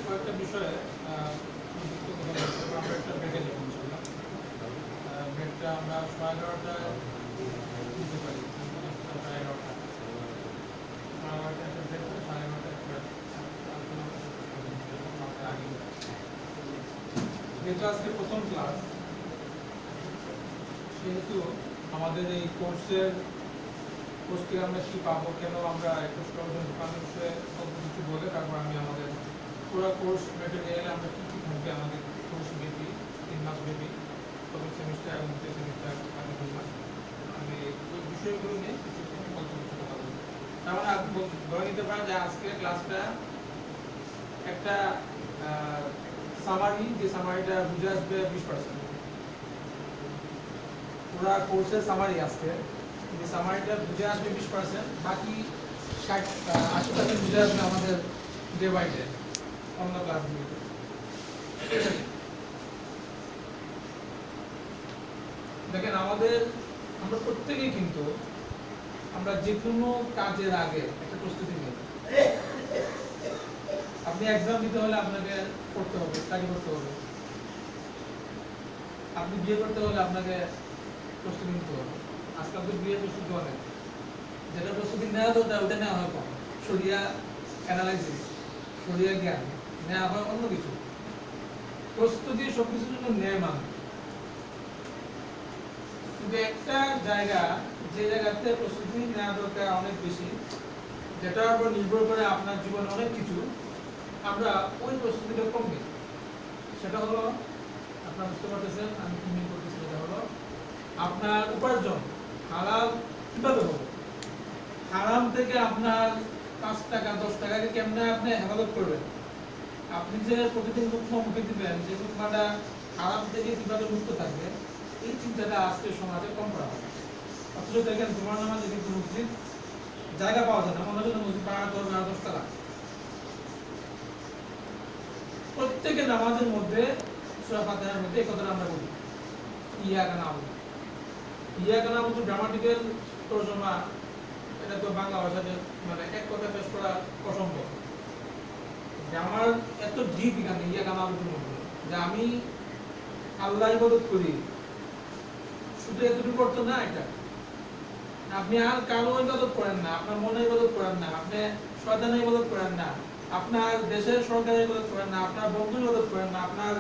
কয়েকটা বিষয়ে আমরা একটা ব্রেকে যাবো ইনশাআল্লাহ। ব্রেকটা আমরা 11:30টায় দিতে পারি, 11:30টা একটা ব্রেক করে 11:30টায় যেহেতু আজকে প্রথম ক্লাস, সেহেতু আমাদের এই কোর্সকে আমরা কি পাবো, কেন আমরা কোর্স প্রয়োজন দোকানের বিষয়ে অল্প কিছু বলে তারপর আমি আমাদের পুরো কোর্স ম্যাটেরিয়ালে আমরা কী কী থাকবে আমাদের কোর্স ব্যাপী 3 মাস ব্যাপী প্রথম সেমিস্টার এবং দ্বিতীয় সেমিস্টার আগে 2 মাস আমি ওই বিষয়গুলো নিয়ে কিছু অল্প কিছু কথা বলবো। তার মানে ধরে নিতে পারেন যে আজকে ক্লাসটা একটা সামারি, যে সামারিটা বুঝে আসবে 20%। পুরো কোর্সের সামারি আজকে যে সামারিটা বুঝে আসবে 20%, বাকি 80% বুঝে আসবে আমাদের ডে বাই ডে অন্য ক্লাসগুলোতে। দেখেন আমরা প্রত্যেকেই কিন্তু আমরা যে কোনো কাজের আগে একটা প্রস্তুতি নিই। আপনি এক্সাম দিতে হলে আপনাকে পড়তে হবে, স্টাডি করতে হবে। আপনি বিয়ে করতে হলে আপনাকে প্রস্তুতি নিতে হবে। আজকাল তো বিয়ে প্রস্তুতি অনেক, যেটা প্রস্তুতি নেওয়া দরকার ওটা নেওয়া হয় কম। শরিয়া অ্যানালাইসিস, শরিয়া জ্ঞান নেওয়া হয় অন্য কিছু। প্রস্তুতি সবকিছুর জন্য নেয় মানুষ, কিন্তু একটা জায়গা যে জায়গাতে প্রস্তুতি নেওয়া দরকার অনেক বেশি, যেটার উপর নির্ভর করে আপনার জীবনে অনেক কিছু, আমরা ওই প্রস্তুতিটা কম নিই। সেটা হলো, আপনারা বুঝতে পারতেছেন আমি কি মিন করতেছি, সেটা হলো আপনার উপার্জন হালাল কিভাবে হবে, হারাম থেকে আপনার 5 টাকা 10 টাকাকে কেমনে আপনি হেফাজত করবেন। আপনি যে প্রতিদিন মুখে দিবেন, সেই মুখটা হারাম থেকে কিভাবে মুক্ত থাকবে, এই চিন্তাটা আজকে সমাজে কম করা হয়। অথচ দেখেন তোমার নামাজে কিন্তু মসজিদ জায়গা পাওয়া যায় না, মনে হয় মসজিদ পাড়া 10 টাকা। প্রত্যেকের নামাজের মধ্যে সূরা ফাতিহার মধ্যে এই কথাটা আমরা বলি, ইয়াকা নাবুদু। ইয়াকা নাবুদু গ্রামাটিক্যাল তরজমা, এটা তো বাংলা ভাষাতে মানে এক কথা পেশ করা অসম্ভব। আমার এত ডিপ এখানে ইয়াকা নাবুদুর মধ্যে যে আমি আল্লাহ ইবাদত করি, শুধু এতটুকু অর্থ না এটা। আপনি আর কারো ইবাদত করেন না, আপনার মনে ইবাদত করেন না, আপনি শয়তানের ইবাদত করেন না, আপনার দেশের সরকারের ইবাদত করেন না, আপনার বন্ধুর ইবাদত করেন না, আপনার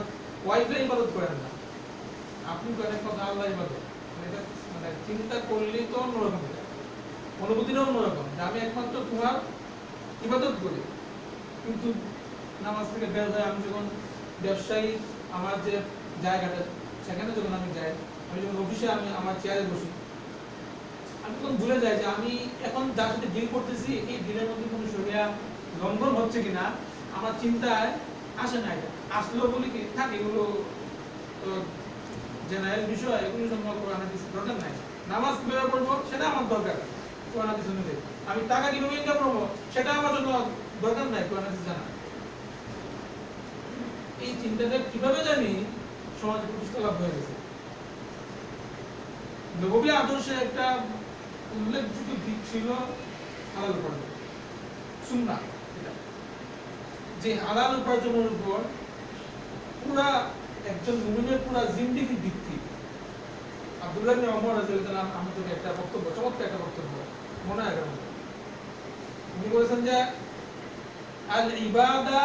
ওয়াইফের ইবাদত করেন না, আপনি করেন কথা আল্লাহ ইবাদত। এটা মানে চিন্তা করলেই তো অন্যরকম, অনুভূতিটাও অন্যরকম যে আমি একমাত্র তোমার ইবাদত করি। কিন্তু নামাজ থেকে বের হয়ে আমি যখন ব্যবসায়ী আমার যে জায়গাটা, সেখানে যখন আমি যাই, আমি যখন অফিসে আমি আমার চেয়ারে বসি, আমি তখন ভুলে যাই যে আমি এখন যার সাথে ডিল করতেছি এই ডিলের মধ্যে কোনো শরিয়া লঙ্ঘন হচ্ছে কিনা আমার চিন্তায় আসে না। এটা আসলেও বলি কি থাকে, এগুলো তো জেনারেল বিষয়, এগুলো সম্পর্কে কোরআন হাদিস দরকার নাই। নামাজ কিভাবে পড়বো সেটা আমার দরকার কোরআন হাদিস অনুযায়ী। আমি টাকা কিভাবে ইনকাম করবো সেটা আমার জন্য দরকার নাই কোরআন হাদিস জানা। এই চিন্তাটা কিভাবে জানি সমাজে প্রতিষ্ঠা লাভ হয়ে গেছে। নবী আদর্শে একটা উল্লেখযোগ্য দিক ছিল হালাল উপার্জন, সুন্নাহ। যে হালাল উপার্জনের উপর পুরা একজন মুমিনের পুরা জিন্দেগি ভিত্তি। আব্দুল্লাহ ইবনে ওমর রাদিয়াল্লাহু আনহু আমাদের একটা বক্তব্য, চমৎকার একটা বক্তব্য মনে হয় গেল। উনি বলেছেন যে আল ইবাদা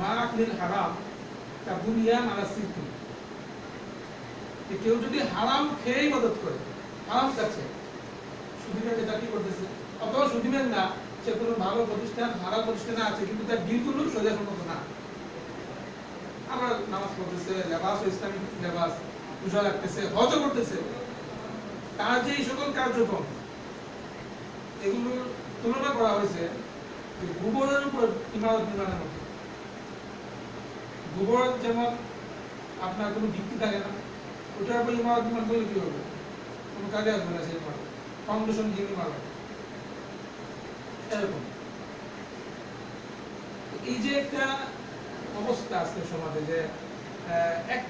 মা আকিল হারাম কা বুনিয়ান আলা সিরকি। কেউ যদি হারাম খেয়ে ইবাদত করে, হারাম খাচ্ছে, সুদিনের নেতা কি করতেছে, অথবা সুদিনের না, সে কোনো ভালো প্রতিষ্ঠান হারাম প্রতিষ্ঠানে আছে কিন্তু তার ডিলগুলো সোজা সম্মত না। আমার নামাজ পড়তেছে, লেবাস ইসলামিক লেবাস, পূজা রাখতেছে, হজ করতেছে, তার যে এই সকল কার্যক্রম, এগুলোর তুলনা করা হয়েছে গোবরের উপর ইমারত নির্মাণের মতো। গোবর যেমন আপনার কোনো ভিত্তি থাকে না, ওটার উপর ইমারত নির্মাণ করলে কি হবে, কোনো কাজে আসবে না সেই ইমারত, ফাউন্ডেশন দিয়ে ইমারত এরকম। এই যে একটা অবস্থা আজকে সমাজে, যে এক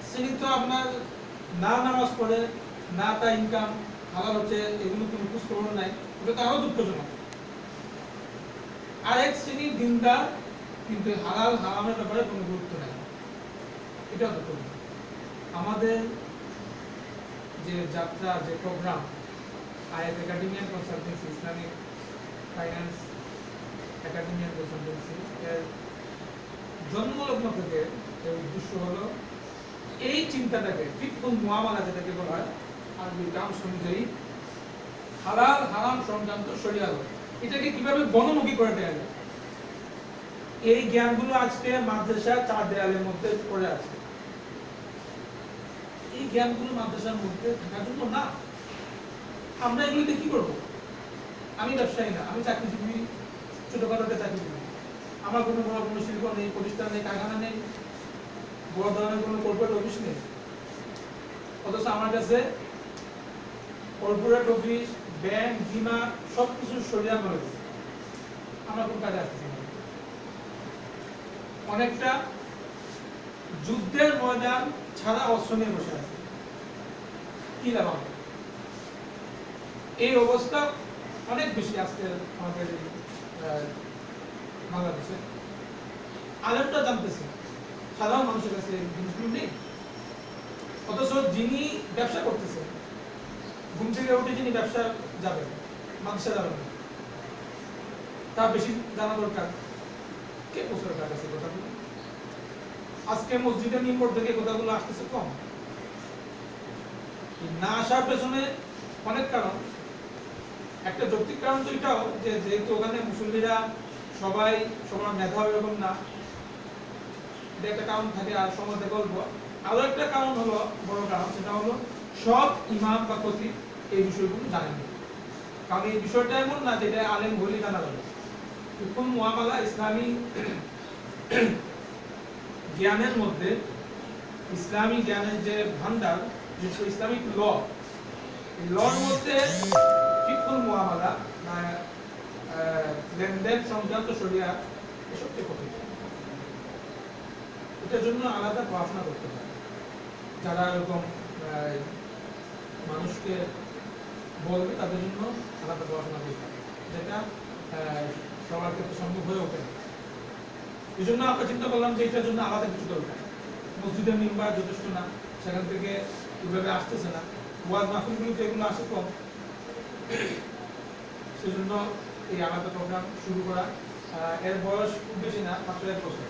শ্রেণী তো আপনার না নামাজ পড়ে, না তার ইনকাম হালাল হচ্ছে, এগুলো কোনো খোঁজ খবর নাই, ওটা তো আরো দুঃখজনক। আর এক শ্রেণী দিনদার, কিন্তু হালাল হারামের ব্যাপারে কোনো গুরুত্ব নেই। এটা তো করবে আমাদের যে যাত্রা, যে programme IF academy and consultancy, Islamic finance academy and consultancy, এর জন্মলগ্ন থেকে এর উদ্দেশ্য হলো এই চিন্তাটাকে ফিকহুল মুআমালা যেটাকে বলা হয় আরবি টার্মস অনুযায়ী হালাল হারাম সংক্রান্ত শরিয়াত, এটাকে কিভাবে গণমুখী করে দেওয়া যায়, এই জ্ঞানগুলো আজকে মাদ্রাসার চার দেয়ালের মধ্যে পড়ে আছে। এই জ্ঞানগুলো মাদ্রাসার মধ্যে থাকার জন্য না। আমরা এগুলিতে কি করব? আমি ব্যবসায়ী না, আমি চাকরিজীবী, ছোটখাটো একটা চাকরিজীবী, আমার কোনো বড় কোনো শিল্প নেই, প্রতিষ্ঠান নেই, কারখানা নেই, বড় ধরনের কোনো কর্পোরেট অফিস নেই, অথচ আমার কাছে কর্পোরেট অফিস, ব্যাংক, বীমা সবকিছু সরিয়া নলেজ। আমরা কোন কাজে আসতেছি না। অনেকটা যুদ্ধের ময়দান ছাড়া অস্ত্র নিয়ে বসে আছে, কি লাভ হবে? এই অবস্থা অনেক বেশি আজকে আমাদের বাংলাদেশে। আলেমটা জানতেছে, সাধারণ মানুষের কাছে এই জিনিসগুলো নেই। অথচ যিনি ব্যবসা করতেছেন, ঘুম থেকে উঠে যিনি ব্যবসা যাবেন, মাদ্রাসা যাবেন না, তার বেশি জানা দরকার। কে পৌঁছাবে তার কাছে কথাগুলো? আজকে মসজিদের নিম্বর থেকে কথাগুলো আসতেছে কম। না আসার পেছনে অনেক কারণ। একটা যৌক্তিক কারণ তো এটাও যে যেহেতু ওখানে মুসল্লিরা সবাই সবার মেধা এরকম না, এটা একটা কারণ থাকে। আর সমাজে গল্প আরো একটা কারণ হলো, বড় কারণ, সেটা হলো সব ইমাম বা খতিব এই বিষয়গুলো জানেন না। কারণ এই বিষয়টা এমন না যেটা আলেম হলে জানা যাবে। হুকুম মুআমালা ইসলামী জ্ঞানের মধ্যে, ইসলামী জ্ঞানের যে ভান্ডার, যেটা ইসলামিক ল, এই লর মধ্যে ফিকহুল মুআমালা বা লেনদেন সংক্রান্ত শরিয়া এসবকে কঠিন। এটার জন্য আলাদা পড়াশোনা করতে হয়। যারা এরকম মানুষকে বলবে তাদের জন্য আলাদা পড়াশোনা করতে হবে, যেটা সবার ক্ষেত্রে সম্ভব হয়ে ওঠে না। এই জন্য আমরা চিন্তা করলাম যে এটার জন্য আলাদা কিছু দরকার। মসজিদের মিম্বার যথেষ্ট না, সেখান থেকে কিভাবে আসতেছে না, ওয়াজ মাহফিলগুলোতে এগুলো আসে কম। সেজন্য এই আলাদা প্রোগ্রাম শুরু করা। এর বয়স খুব বেশি না, মাত্র 1 বছর।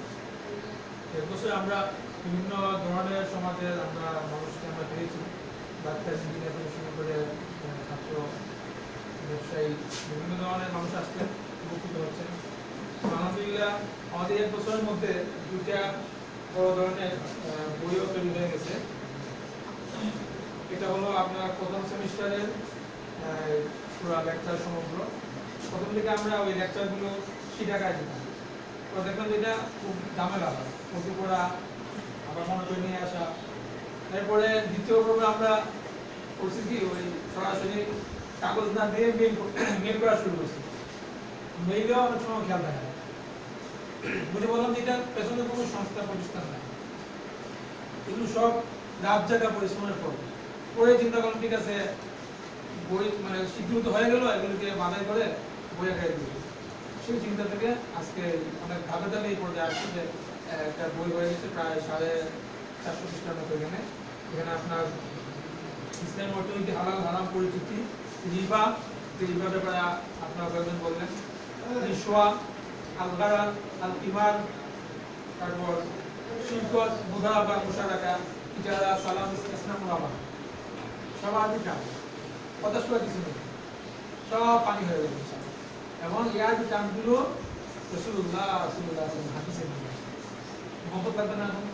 1 বছরে আমরা বিভিন্ন ধরনের সমাজের আমরা মানুষকে আমরা পেয়েছি, ডাক্তার, ইঞ্জিনিয়ার থেকে শুরু করে ছাত্র, ব্যবসায়ী, বিভিন্ন ধরনের মানুষ আসছেন, উপকৃত হচ্ছেন। আলহামদুলিল্লাহ আমাদের 1 বছরের মধ্যে 2টা বড় ধরনের বইও তৈরি হয়ে গেছে। এটা হলো আপনার প্রথম সেমিস্টারের পুরো লেকচার সমগ্র। প্রথম দিকে আমরা ওই লেকচারগুলো শিটাকায় দিতাম, তো দেখলাম যেটা খুব ঝামেলা হয়, প্রতি পড়া, আবার মনে করে নিয়ে আসা। এরপরে দ্বিতীয় পর্বে আমরা করছি কি, ওই সরাসরি কাগজ না দিয়ে মেল করা শুরু করছি। মেইলেও অনেক সময় খেয়াল থাকে না। বুঝে বললাম যে এটার পেছনে কোনো সংস্থা প্রতিষ্ঠান নাই, এগুলো সব রাত জায়গা পরিশ্রমের ফল। পরে চিন্তা করলাম ঠিক আছে, বই মানে স্বীকৃত হয়ে গেল, এগুলোকে বাধাই করে বই আকারে দিল। সেই চিন্তা থেকে আজকে অনেক ধাপে ধাপে এই পর্যায়ে আসছে যে একটা বই হয়ে গেছে প্রায় 450 পৃষ্ঠার মতো। এখানে এখানে আপনার ইসলাম অর্থনীতি, হালাল হারাম পরিচিতি, রিবা, যে রিবা ব্যাপারে আপনার কয়েকজন বললেন, রিশওয়া, আল-গারার, আল-কিমার, তারপর শিরকত, মুদারাবা, মুশারাকা, ইজারা, সালাম, ইসতিসনা, মুরাবা, সব আরবি টার্ম, কথা শোনা কিছু নেই, সব পানি হয়ে গেছে। এবং এই আরবি টার্মগুলো রাসূলুল্লাহ হাদিসে নিয়ে আসে। মহব্বত লাগবে না? এখন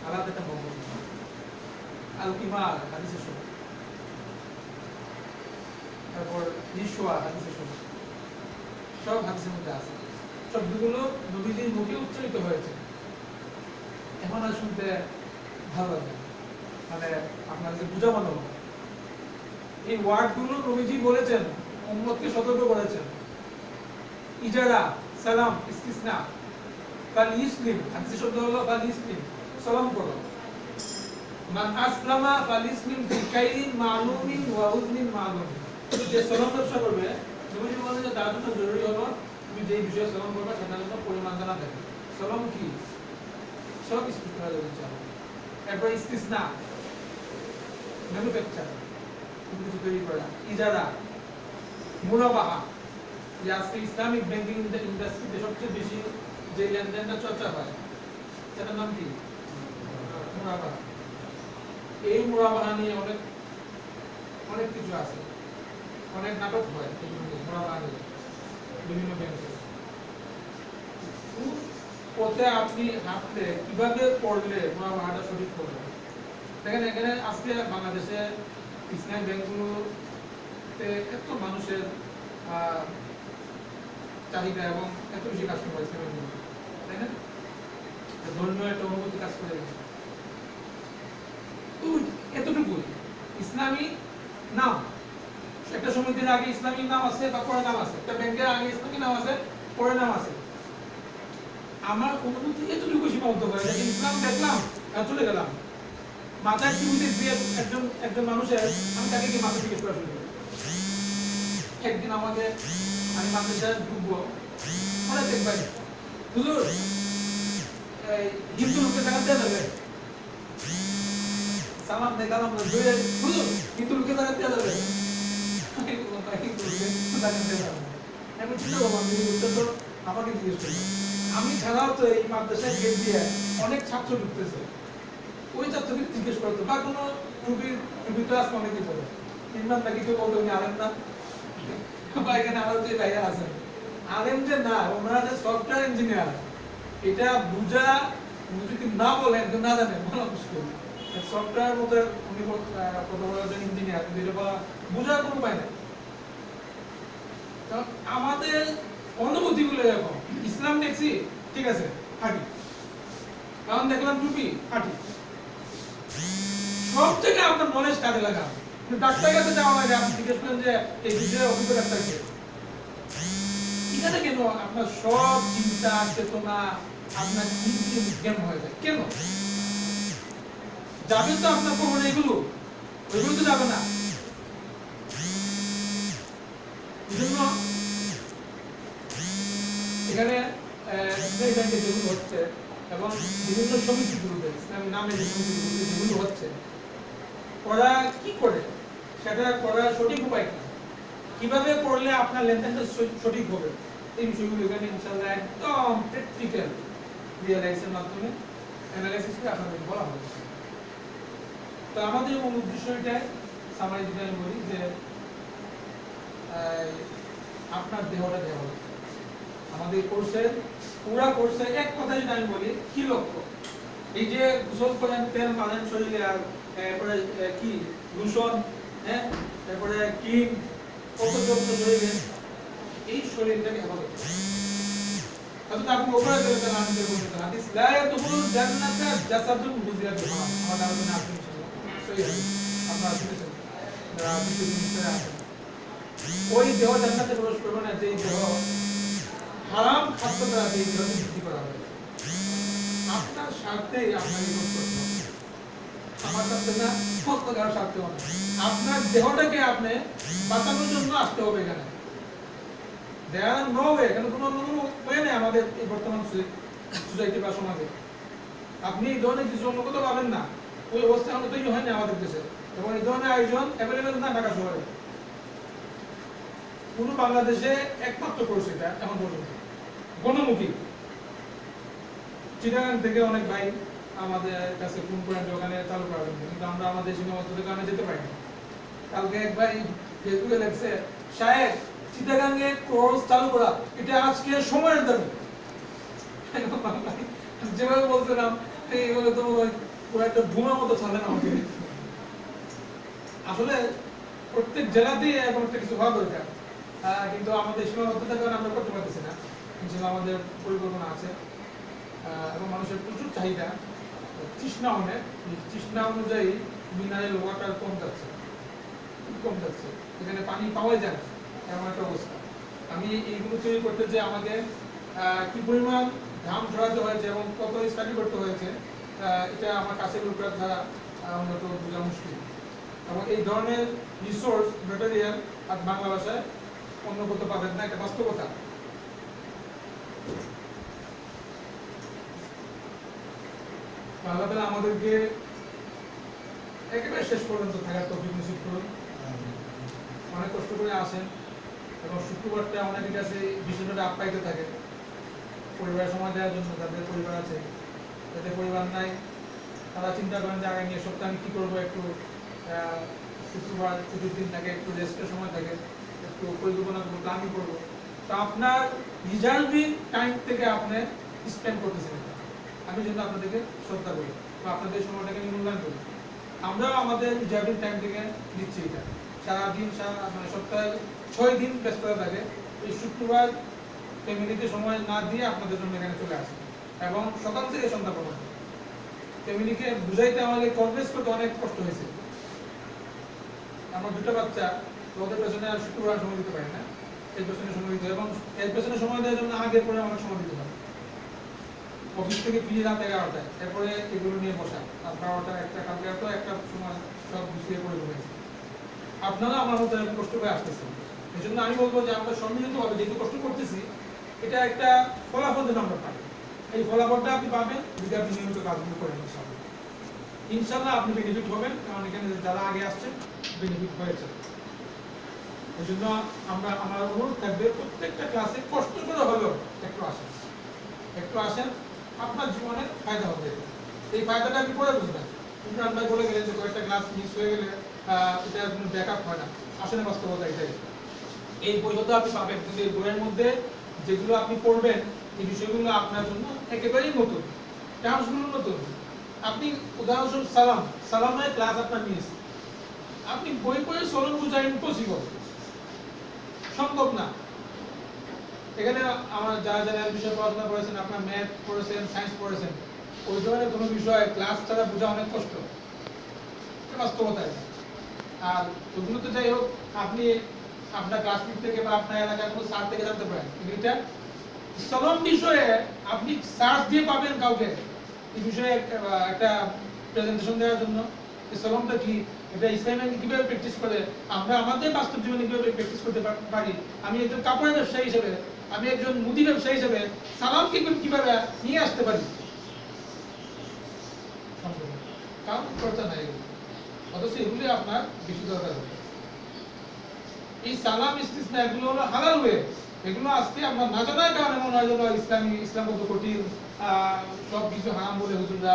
আলাদা একটা মহব্বত। আল-কিমার হাদিসে শোনা, তারপর রিশওয়া হাদিসে শোনা, সব হাদিসের মধ্যে আছে। শব্দগুলো নবীজির মুখে উচ্চারিত হয়েছে। এখন আর শুনতে ভালো লাগে, মানে আপনাদের বুঝানো হবে। এই ওয়ার্ডগুলো নবীজি বলেছেন, উম্মতকে সতর্ক করেছেন। ইজারা, সালাম, ইস্তিসনা, ফাল ইসলিম, হাদিসের শব্দ হলো ফাল ইসলিম, সালাম করো। মান আসলামা ফাল ইসলিম ফি কাইরিন মালুমিন ওয়া উজনিন মালুম। যে সালাম ব্যবসা করবে, নবীজি বলেন যে তার জন্য জরুরি হলো তুমি যে বিষয়ে সালাম করবে সেটার জন্য পরিমাণ জানা চলমুখী সব স্পিড করা যাবে ইনশাআল্লাহ। এরপর ইস্তিসনা ম্যানুফ্যাকচার কিছু তৈরি করা, ইজারা, মুনাবাহা, যে আজকে ইসলামিক ব্যাংকিং ইন্ডাস্ট্রিতে সবচেয়ে বেশি যে লেনদেনটা চর্চা হয় সেটার নাম কি? মুনাবাহা। এই মুনাবাহা নিয়ে অনেক অনেক কিছু আছে, অনেক নাটক হয় মুনাবাহা নিয়ে বিভিন্ন ব্যাংকে। পথে আপনি হাঁটলে কিভাবে পড়লে মুনাবাহাটা সঠিক করবে? দেখেন এখানে আজকে বাংলাদেশে ইসলামী ব্যাংকগুলোতে এত মানুষের চাহিদা এবং এত বেশি কাস্টমার ইসলামী ব্যাংকগুলো, তাই না? ধর্মীয় একটা অনুভূতি কাজ করে গেছে। এতটুকুই ইসলামী নাম, একটা সমিতির আগে ইসলামী নাম আছে বা পরে নাম আছে, একটা ব্যাংকের আগে ইসলামী নাম আছে পরে নাম আছে। আমার অনুভূতি এতটুকু সীমাবদ্ধ হয়ে যায়, ইসলাম দেখলাম আর চলে গেলাম। মাথায় টিভিতে দিয়ে একজন মানুষের আমি তাকে কি মাথা জিজ্ঞেস করা শুরু করি। একদিন আমাকে আমি মাদ্রাসায় ঢুকবো, হঠাৎ দেখবেন হুজুর হিন্দু লোককে টাকা দেওয়া যাবে? সালাম দেখালাম হুজুর হিন্দু লোককে টাকা দেওয়া যাবে? আমি চিন্তা করলাম তো আমাকে জিজ্ঞেস করলাম। আমি ছাড়াও তো এই মাদ্রাসায় গেট দিয়ে অনেক ছাত্র ঢুকতেছে, ওই ছাত্রকে জিজ্ঞেস করতো বা কোনো টুপি তো আসতে অনেক কিছু হবে ইমরান নাকি কেউ বলতো উনি আলেম না, বা এখানে আরো যে ভাইয়া আছেন আলেম যে না, ওনারা যে সফটওয়্যার ইঞ্জিনিয়ার এটা বুঝা যদি না বলেন না জানেন বলা মুশকিল। সফটওয়্যার মধ্যে উনি কত বড় একজন ইঞ্জিনিয়ার, কিন্তু এটা বলা বুঝার কোনো উপায় নেই। আমাদের অনুভূতিগুলো এরকম, ইসলাম দেখছি ঠিক আছে হাঁটি, কারণ দেখলাম টুপি হাঁটি, সব থেকে আপনার নলেজ কাজে লাগান। ডাক্তারের কাছে যাওয়া লাগে, আপনি জিজ্ঞেস করেন যে এই বিষয়ে অভিজ্ঞ ডাক্তারকে, এখানে কেন আপনার সব চিন্তা চেতনা আপনার গেম হয়ে যায় কেন? যাবে তো আপনার কখন এগুলো ওইগুলো তো যাবে না। এজন্য এখানে যেগুলো হচ্ছে এবং বিভিন্ন সমিতিগুলোতে ইসলামী নামে যে সমিতিগুলোতে যেগুলো হচ্ছে ওরা কি করে সেটা করার সঠিক উপায় কি, কিভাবে করলে আপনার লেনদেনটা সঠিক হবে, এই বিষয়গুলো এখানে ইনশাআল্লাহ একদম প্র্যাকটিক্যাল রিয়ালাইজের মাধ্যমে অ্যানালাইসিস করে আপনাদের বলা হবে। তো আমাদের মূল উদ্দেশ্য এটাই, সামারি যেটা আমি বলি যে আপনার দেহটা দেহ আমাদের কোর্সের পুরা কোর্সে এক কথা যদি আমি বলি কি লক্ষ্য, এই যে গোসল করেন তেল মালেন শরীরে আর এরপরে কি দূষণ, হ্যাঁ তারপরে ক্রিম কত যত্ন শরীরে, এই শরীরটাকে হেফাজত করতে অথবা আপনি ওপরে গেলে তাহলে আমি বলতে হাদিস লা ইয়াদখুলুল জান্নাতা জাসাদুন গুজিয়া বিহাম, আমার আলোচনা আপনি সহি হাদিস আপনারা শুনেছেন দ্বিতীয় জিনিসটা আছে, ওই দেহ জান্নাতে প্রবেশ করবে না যে দেহ হারাম খাদ্য দ্বারা যে দেহ বৃদ্ধি করা হবে। আপনার স্বার্থেই আপনার এই করতে হবে, আমার স্বার্থে না, কত কারো স্বার্থে না, আপনার দেহটাকে আপনি বাঁচানোর জন্য আসতে হবে এখানে। দেয়ার নো ওয়ে, এখানে কোনো ওয়ে নেই আমাদের এই বর্তমান সোসাইটি বা সমাজে। আপনি এই ধরনের কিছু অন্য কোথাও পাবেন না, ওই অবস্থা এখন তৈরি হয়নি আমাদের দেশে, এবং এই ধরনের আয়োজন অ্যাভেলেবেল না ঢাকা শহরে। পুরো বাংলাদেশে একমাত্র কোর্স এটা এখন পর্যন্ত গণমুখী। চিটাগাং থেকে অনেক ভাই আমাদের কাছে ফোন করেন ওখানে চালু করার জন্য, কিন্তু আমরা আমাদের সীমাবদ্ধতার কারণে যেতে পারি না। কালকে এক ভাই ফেসবুকে লেখছে, সাহেব চিটাগাংয়ে কোর্স চালু করা এটা আজকে সময়ের দাবি। যেভাবে বলছিলাম এইভাবে তো পুরো একটা বোমার মতো ছাড়লেন আমাকে। আসলে প্রত্যেক জেলাতেই এমন একটা কিছু হওয়া দরকার, কিন্তু আমাদের সীমাবদ্ধতার কারণে আমরা করতে পারতেছি না। ইনশাআল্লাহ আমাদের পরিকল্পনা আছে এবং মানুষের প্রচুর চাহিদা, তৃষ্ণা অনেক, তৃষ্ণা অনুযায়ী মিনারেল ওয়াটার কম যাচ্ছে, এখানে পানি পাওয়া যায় না এমন একটা অবস্থা। আমি এইগুলো তৈরি করতে যে আমাকে কি পরিমাণ ঘাম ঝরাতে হয়েছে এবং কত স্টাডি করতে হয়েছে, এটা আমার কাছে লোকের দ্বারা উন্নত বোঝা মুশকিল। এবং এই ধরনের রিসোর্স ম্যাটেরিয়াল আর বাংলা ভাষায় অন্য কোথাও পাবেন না, এটা বাস্তবতা। আল্লাহ তাআলা আমাদেরকে একেবারে শেষ পর্যন্ত থাকার তৌফিক নসিব করুন। অনেক কষ্ট করে আসেন এবং শুক্রবারটা অনেকের কাছে বিশেষভাবে আপ্যায়িত থাকে পরিবারের সময় দেওয়ার জন্য। যাদের পরিবার আছে, যাদের পরিবার নাই, তারা চিন্তা করেন যে আগামী সপ্তাহে আমি কী করবো, একটু শুক্রবার ছুটির দিন থাকে, একটু রেস্টের সময় থাকে, একটু পরিকল্পনা করবো, প্ল্যানিং করবো। তো আপনার রিজার্ভিং টাইম থেকে আপনি স্পেন্ড করতেছেন। আমি জন্য আপনাদেরকে শ্রদ্ধা করি বা আপনাদের সময়টাকে আমি মূল্যায়ন করি। আমরাও আমাদের রিজার্ভিং টাইম থেকে নিচ্ছি এটা। সারাদিন মানে সপ্তাহে 6 দিন ব্যস্ততা থাকে, এই শুক্রবার ফ্যামিলিকে সময় না দিয়ে আপনাদের জন্য এখানে চলে আসি এবং সকাল থেকে সন্ধ্যা পর্যন্ত ফ্যামিলিকে বুঝাইতে আমাকে কনভিন্স করতে অনেক কষ্ট হয়েছে। আমার 2টা বাচ্চা, ওদের পেছনে আর শুক্রবার সময় দিতে পারি না, এর পেছনে সময় দিতে হয় এবং এর পেছনে সময় দেওয়ার জন্য আগে পরে অনেক সময় দিতে হয়। অফিস থেকে ফিরে রাত 11টায়, এরপরে এগুলো নিয়ে বসা রাত 12টা 1টা, কালকে তো একটা সময় সব গুছিয়ে পড়ে রয়েছে। আপনারা আমার মতো এরকম কষ্ট করে আসতেছেন, এই জন্য আমি বলবো যে আমরা সম্মিলিতভাবে যেহেতু কষ্ট করতেছি, এটা একটা ফলাফল যেন আমরা পাই। এই ফলাফলটা আপনি পাবেন যদি আপনি নিয়মিত কাজগুলো করেন। ইনশাআল্লাহ আপনি বেনিফিট হবেন, কারণ এখানে যারা আগে আসছেন বেনিফিট হয়েছে। এই জন্য আমার অনুরোধ থাকবে প্রত্যেকটা ক্লাসে কষ্ট করে হলেও একটু আসেন, আপনার জীবনে ফায়দা হবে। এই ফায়দাটা আপনি পরে বুঝবেন। কিন্তু আপনার বলে গেলেন যে কয়েকটা ক্লাস মিস হয়ে গেলে এটা কোনো ব্যাকআপ হয় না, আসলে বাস্তবতা এটাই। এই বই হয়তো আপনি পাবেন, কিন্তু এই বইয়ের মধ্যে যেগুলো আপনি পড়বেন এই বিষয়গুলো আপনার জন্য একেবারেই নতুন, টার্মসগুলো নতুন। আপনি উদাহরণস্বরূপ সালামের ক্লাস আপনার মিস, আপনি বই পড়ে সলম বোঝা ইম্পসিবল, সম্ভব না। এখানে আমার যারা বিষয় পড়াশোনা করেছেন, আপনার ম্যাথ পড়েছেন, সায়েন্স পড়েছেন, ওই ধরনের কোনো বিষয় ক্লাস ছাড়া বোঝা অনেক কষ্ট, বাস্তবতা। আর ওগুলো তো যাই হোক আপনি আপনার ক্লাসমেট থেকে বা আপনার এলাকার কোনো স্যার থেকে জানতে পারেন, কিন্তু এটা সলম বিষয়ে আপনি সার্চ দিয়ে পাবেন কাউকে এই বিষয়ে একটা প্রেজেন্টেশন দেওয়ার জন্য। সলমটা কি, এটা ইসলামে কিভাবে প্র্যাকটিস করে, আমরা আমাদের বাস্তব জীবনে কিভাবে প্র্যাকটিস করতে পারি। আমি একজন কাপড়ের ব্যবসায়ী হিসেবে, আমি একজন মুদি ব্যবসায়ী হিসেবে সালামকে কিভাবে নিয়ে আসতে পারি, কারণ চর্চা নাই, অথচ এগুলি আপনার বেশি দরকার হবে। এই সালাম ইস্তিসনা এগুলো হলো হালাল ওয়ে, এগুলো আজকে আমরা না জানার কারণে মনে হয় যেন ইসলাম কত কঠিন, সব কিছু হারাম বলে হুজুররা,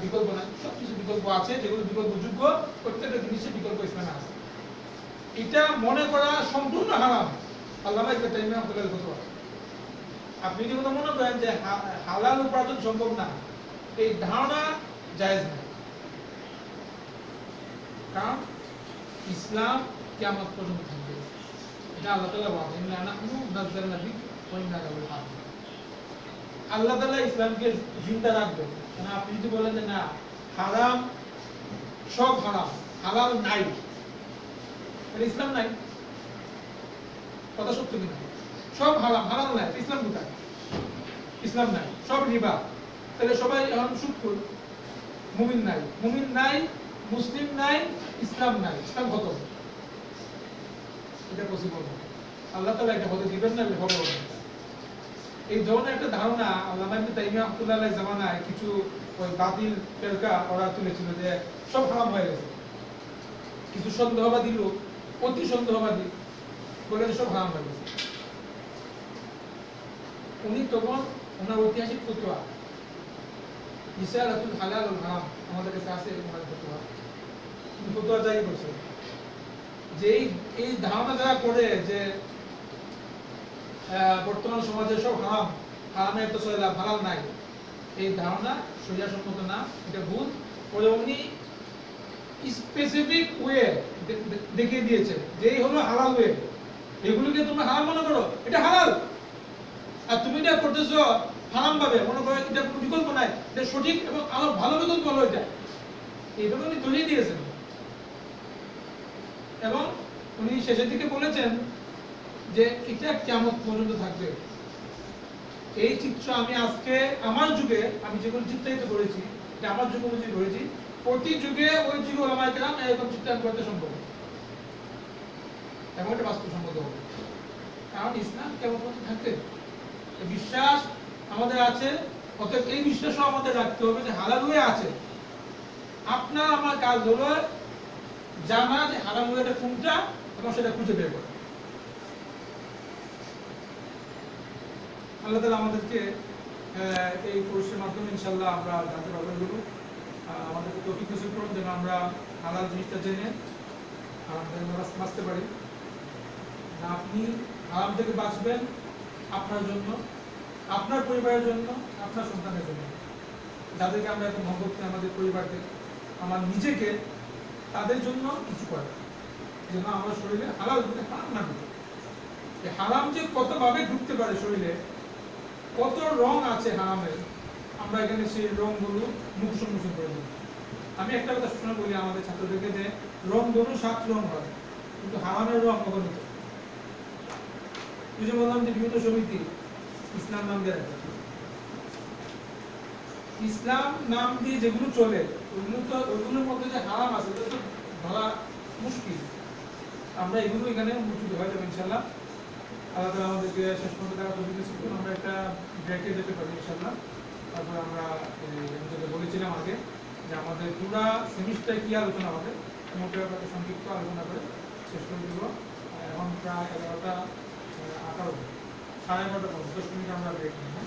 বিকল্প নাই। সব কিছু বিকল্প আছে, যেগুলো বিকল্পযোগ্য, প্রত্যেকটা জিনিসের বিকল্প ইসলামে আছে। এটা মনে করা সম্পূর্ণ হারাম। আল্লামা ইবনে তাইমিয়া রাহমাতুল্লাহ ফতোয়া। আপনি যদি মনে করেন যে হালাল উপার্জন সম্ভব না, এই ধারণা জায়েজ না। কারণ ইসলাম কিয়ামত পর্যন্ত থাকবে, এটা আল্লাহ তাআলা বলেন, ইন্না নাহনু নাযালনা যিকরা ওয়া ইন্না লাহু লাহাফিজুন। আল্লাহ তাআলা ইসলামকে জিন্দা রাখবেন। কারণ আপনি যদি বলেন যে না হারাম, সব হারাম, হালাল নাই, তাহলে ইসলাম নাই, কথা সত্য কিনা? সব হারাম, হালাল নাই, ইসলাম কোথায়? ইসলাম নাই। সব রিবা, তাহলে সবাই এখন সুদখোর। মুমিন নাই, মুসলিম নাই, ইসলাম নাই, ইসলাম খতম। এটা পসিবল না। আল্লাহ তাআলা এটা হতে দিবেন না, এটা হবে না। এই ধরনের একটা ধারণা আল্লামা ইবনে তাইমিয়া রাহমাতুল্লাহ আলাইহির জামানায় কিছু ওই বাতিল ফেরকা ওরা তুলেছিল যে সব হারাম হয়ে গেছে। কিছু সন্দেহবাদী লোক, অতি সন্দেহবাদী, বলে সব হারাম হয়ে গেছে। উনি তখন ওনার ঐতিহাসিক ফতোয়া ইসারাতুল হালাল ওয়াল হারাম আমাদের কাছে আছে, ওনার ফতোয়া। উনি ফতোয়া জারি করছে যে এই ধারণা যারা করে যে বর্তমান সমাজে সব হারাম, হারামের তো সয়লা, হালাল নাই, এই ধারণা শরিয়া সম্মত না, এটা ভুল। পরে উনি স্পেসিফিক ওয়ে দেখিয়ে দিয়েছেন যে এই হলো হালাল ওয়ে, এগুলোকে তুমি হারাম মনে করো, এটা হালাল, আর তুমি এটা করতেছো হারাম ভাবে মনে করো, এটা কোনো বিকল্প নাই, এটা সঠিক এবং আরো ভালো বিকল্প হলো এটা। এইভাবে উনি ধরিয়ে দিয়েছেন এবং উনি শেষের দিকে বলেছেন যে এটা কিয়ামত পর্যন্ত থাকবে। এই চিত্র আমি আজকে আমার যুগে আমি যেগুলো চিত্রায়িত করেছি, এটা আমার যুগ অনুযায়ী করেছি, প্রতি যুগে ওই যুগে ওলামায়ে কেরাম এরকম চিত্রায়ন করতে সম্ভব এবং এটা বাস্তবসম্মত হবে। কারণ ইসলাম কিয়ামত পর্যন্ত থাকবে, বিশ্বাস আমাদের আছে অতএব এই বিশ্বাসও আমাদের রাখতে হবে যে হালাল ওয়ে আছে। আপনার আমার কাজ হলো জানা যে হালাল ওয়েটা কোনটা এবং সেটা খুঁজে বের করা। আল্লাহ তাআলা আমাদেরকে এই কোর্সের মাধ্যমে ইনশাআল্লাহ আমরা জানতে পারবো এগুলো। আমাদেরকে তৌফিক নসিব করুন যেন আমরা হালাল জিনিসটা জেনে হারাম থেকে বাঁচতে পারি। না আপনি হারাম থেকে বাঁচবেন আপনার জন্য, আপনার পরিবারের জন্য, আপনার সন্তানের জন্য, যাদেরকে আমরা এত মহব্বত করি, আমাদের পরিবারকে, আমার নিজেকে, তাদের জন্য কিছু করে যেন আমার শরীরে হালাল ঢুকে হারাম না ঢুকে। হারাম যে কতভাবে ঢুকতে পারে শরীরে, কত রং আছে হারামের, আমরা এখানে সেই রংগুলো মুখ সম্মুখীন করে দেব। আমি একটা কথা শুনে বলি আমাদের ছাত্রদেরকে যে রং ধরু 7 রং হয়, কিন্তু হারামের রং অগণিত। বুঝে বললাম যে বিভিন্ন সমিতি ইসলাম নাম দিয়ে রাখে, ইসলাম নাম দিয়ে যেগুলো চলে ওইগুলোর মধ্যে যে হারাম আছে ওটা তো ধরা মুশকিল। আমরা এগুলো এখানে উন্মোচিত হয়ে যাবে ইনশাল্লাহ। আল্লাহ তাআলা আমাদেরকে শেষ পর্যন্ত দেখা তৌফিক নসিব করুন। আমরা একটা ব্রেকে যেতে পারি ইনশাল্লাহ। তারপর আমরা যেটা বলেছিলাম আগে যে আমাদের পুরো সেমিস্টার কি আলোচনা হবে মোটে একটা সংক্ষিপ্ত আলোচনা করে শেষ করে দেব। এখন প্রায় 11টা 18, 11:30 10 মিনিট আমরা ব্রেক নিই।